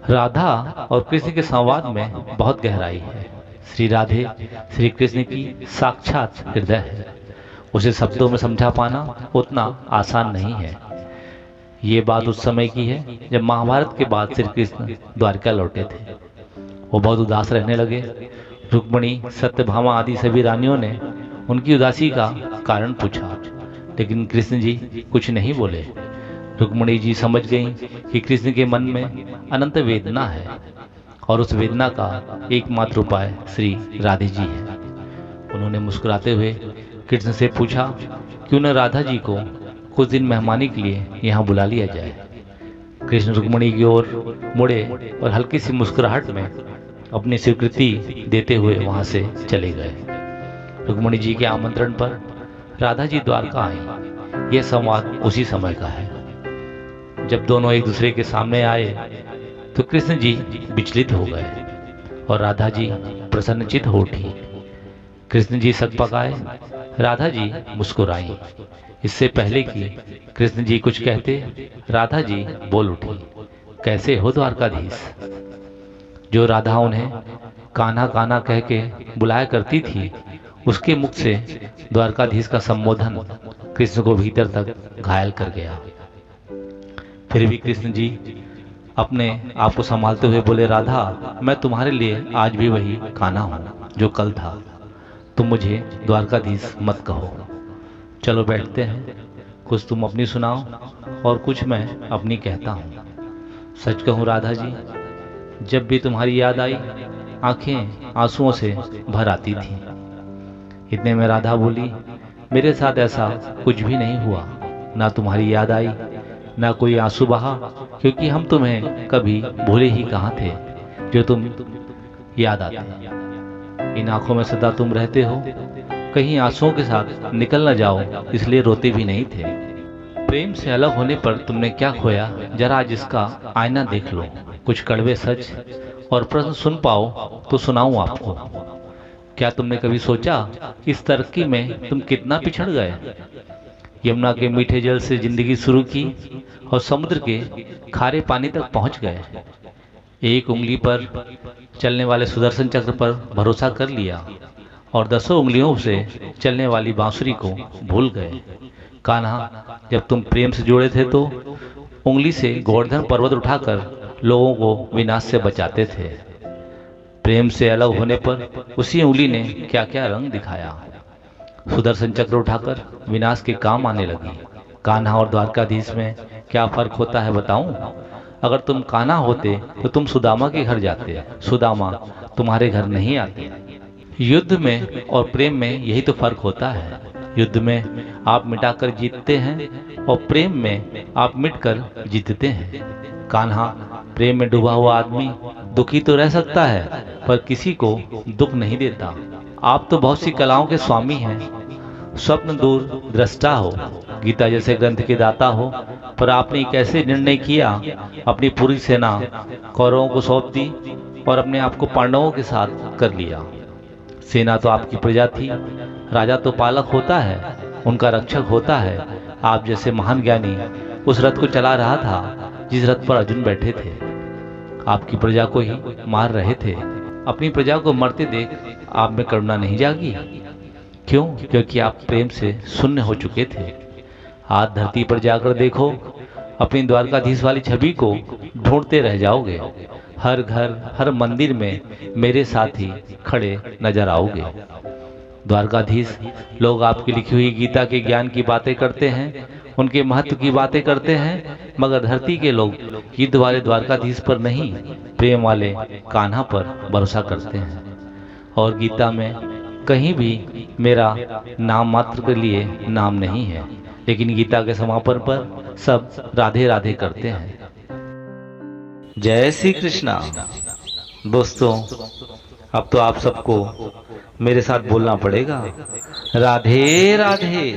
राधा और कृष्ण के संवाद में बहुत गहराई है। श्री राधे श्री कृष्ण की साक्षात हृदय है। उसे शब्दों में समझा पाना उतना आसान नहीं है। ये बात उस समय की है जब महाभारत के बाद श्री कृष्ण द्वारका लौटे थे। वो बहुत उदास रहने लगे। रुक्मिणी, सत्यभामा आदि सभी रानियों ने उनकी उदासी का कारण पूछा, लेकिन कृष्ण जी कुछ नहीं बोले। रुक्मिणी जी समझ गईं कि कृष्ण के मन में अनंत वेदना है और उस वेदना का एकमात्र उपाय श्री राधे जी है। उन्होंने मुस्कुराते हुए कृष्ण से पूछा, क्यों न राधा जी को कुछ दिन मेहमानी के लिए यहाँ बुला लिया जाए। कृष्ण रुक्मिणी की ओर मुड़े और हल्की सी मुस्कुराहट में अपनी स्वीकृति देते हुए वहां से चले गए। रुक्मिणी जी के आमंत्रण पर राधा जी द्वारका आई। यह संवाद उसी समय का है जब दोनों एक दूसरे के सामने आए तो कृष्ण जी विचलित हो गए और राधा जी प्रसन्नचित हो उठी। कृष्ण जी सकपकाए, राधा जी मुस्कुराई। इससे पहले कि कृष्ण जी कुछ कहते, राधा जी बोल उठी, कैसे हो द्वारकाधीश। जो राधा उन्हें कान्हा कान्हा कह के बुलाया करती थी, उसके मुख से द्वारकाधीश का संबोधन कृष्ण को भीतर तक घायल कर गया। फिर भी कृष्ण जी अपने आप को संभालते हुए बोले, राधा, मैं तुम्हारे लिए आज भी वही कान्हा हूं जो कल था। तुम मुझे द्वारकाधीश मत कहो। चलो बैठते हैं, कुछ तुम अपनी सुनाओ और कुछ मैं अपनी कहता हूँ। सच कहूँ राधा जी, जब भी तुम्हारी याद आई आंखें आंसुओं से भर आती थी। इतने में राधा बोली, मेरे साथ ऐसा कुछ भी नहीं हुआ। ना तुम्हारी याद आई, ना कोई आंसू बहा, क्योंकि हम तुम्हें कभी भूले ही कहाँ थे जो तुम याद आते। इन आंखों में सदा तुम रहते हो, कहीं आंसुओं के साथ निकल न जाओ, इसलिए रोते भी नहीं थे। प्रेम से अलग होने पर तुमने क्या खोया, जरा आज इसका आईना देख लो। कुछ कड़वे सच और प्रश्न सुन पाओ तो सुनाऊं आपको। क्या तुमने कभी सोचा इस तरक्की में तुम कितना पिछड़ गए। यमुना के मीठे जल से जिंदगी शुरू की और समुद्र के खारे पानी तक पहुंच गए। एक उंगली पर चलने वाले सुदर्शन चक्र पर भरोसा कर लिया और 10 उंगलियों से चलने वाली बांसुरी को भूल गए। कान्हा, जब तुम प्रेम से जुड़े थे तो उंगली से गोवर्धन पर्वत उठाकर लोगों को विनाश से बचाते थे। प्रेम से अलग होने पर उसी उंगली ने क्या क्या रंग दिखाया। सुदर्शन चक्र उठाकर विनाश के काम आने लगी। कान्हा और द्वारकाधीश में क्या फर्क होता है बताऊं। अगर तुम कान्हा होते तो तुम सुदामा के घर जाते, सुदामा तुम्हारे घर नहीं आते। युद्ध में और प्रेम में यही तो फर्क होता है। युद्ध में आप मिटाकर जीतते हैं और प्रेम में आप मिटकर जीतते हैं। कान्हा, प्रेम में डूबा हुआ आदमी दुखी तो रह सकता है पर किसी को दुख नहीं देता। आप तो बहुत सी कलाओं के स्वामी हैं, स्वप्न दूर दृष्टा हो, गीता जैसे ग्रंथ के दाता हो, पर आपने एक ऐसे निर्णय किया, अपनी पूरी सेना कौरवों को सौंप दी और अपने आप को पांडवों के साथ कर लिया। सेना तो आपकी प्रजा थी, राजा तो पालक होता है, उनका रक्षक होता है। आप जैसे महान ज्ञानी उस रथ को चला रहा था जिस रथ पर अर्जुन बैठे थे। आपकी प्रजा को ही मार रहे थे। अपनी प्रजा को मरते देख आप में करुणा नहीं जागी। क्यों? क्योंकि आप प्रेम से शून्य हो चुके थे। आज धरती पर जाकर देखो, अपनी द्वारकाधीश वाली छवि को ढूंढते रह जाओगे। हर घर हर मंदिर में मेरे साथ ही खड़े नजर आओगे। द्वारकाधीश, लोग आपकी लिखी हुई गीता के ज्ञान की बातें करते हैं, उनके महत्व की बातें करते हैं, मगर धरती के लोग युद्ध वाले द्वारकाधीश पर नहीं, प्रेम वाले कान्हा पर भरोसा करते हैं। और गीता में कहीं भी मेरा नाम मात्र के लिए नाम नहीं है, लेकिन गीता के समापन पर सब राधे राधे करते हैं। जय श्री कृष्णा। दोस्तों, अब तो आप सबको मेरे साथ बोलना पड़ेगा, राधे राधे।